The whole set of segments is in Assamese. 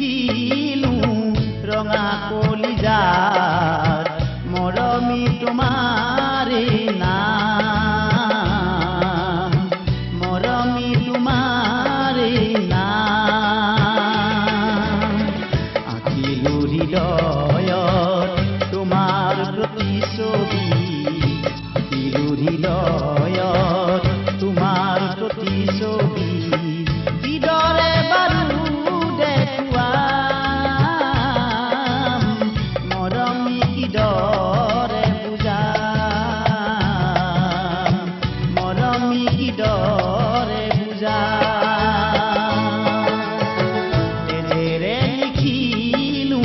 লিখিলো ৰঙা কলিজাত মৰমী তোমাৰে নাম মৰমী তোমাৰে নাম আঁকিলো হৃদয়ত তোমাৰ প্ৰতিচ্ছবি আঁকিলো হৃদয়ত তোমাৰ প্ৰতিচ্ছবি কিদৰে বাৰু দেখুৱাম মৰমী কিদৰে বুজাম মৰমী কিদৰে বুজাম তেজেৰে লিখিলো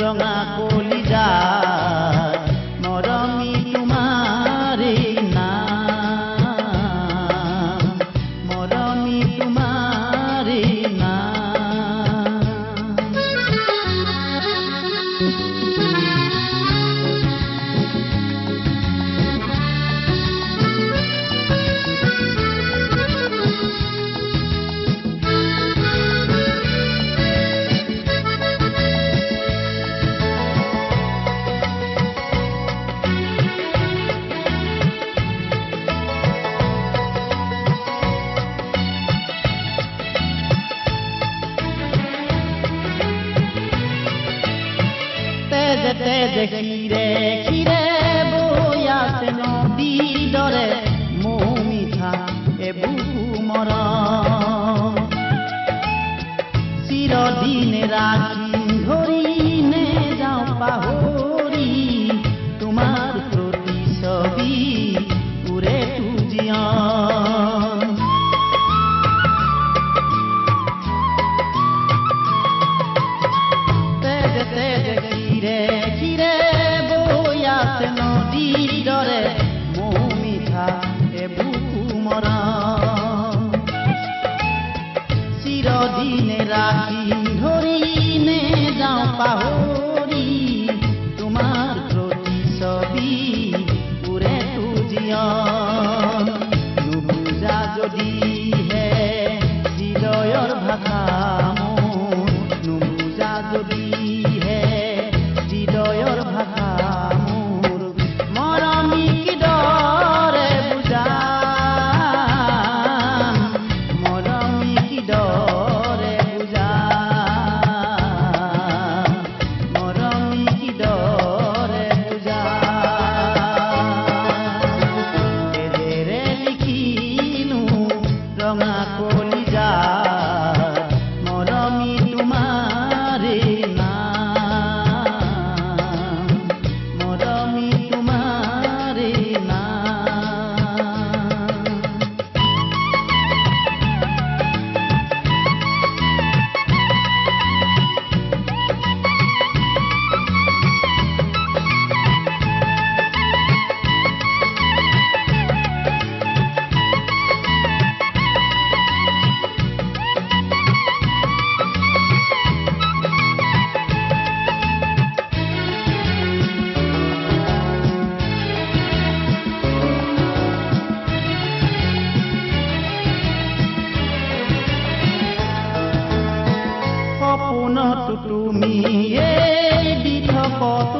ৰঙা কলিজাত মৰমী তোমাৰে নাম মৰমী তোমাৰে নাম তেজে খিৰে খিৰে বৈ আছে নদীৰ দৰে মৌ মিঠা এবুকু মৰম চিৰদিনে ৰাখিম ধৰি নেযাওঁ পাহৰি তোমাৰ প্ৰতিচ্ছবি উৰে তুজিয়াম তেজে খিৰে খিৰে বৈ আছে নদীৰ দৰে মৌ মিঠা এবুকু মৰম চিৰদিনে ৰাখিম ধৰি নেযাওঁ পাহৰি তোমাৰ প্ৰতিচ্ছবি উৰে তুজিয়াম নুবুজা যদিহে হৃদয়ৰ ভাষা মোৰ নুবুজা যদিহে হৃদয়ৰ ভাষা মোৰ মৰমী কিদৰে বুজাম মৰমী কিদৰে বুজাম মৰমী কিদৰে বুজাম তেজেৰে লিখিলো ৰঙা কলিজাত মৰমী তোমাৰে নাম মৰমী তোমাৰে নাম সপোনতো তুমি এই দিঠকত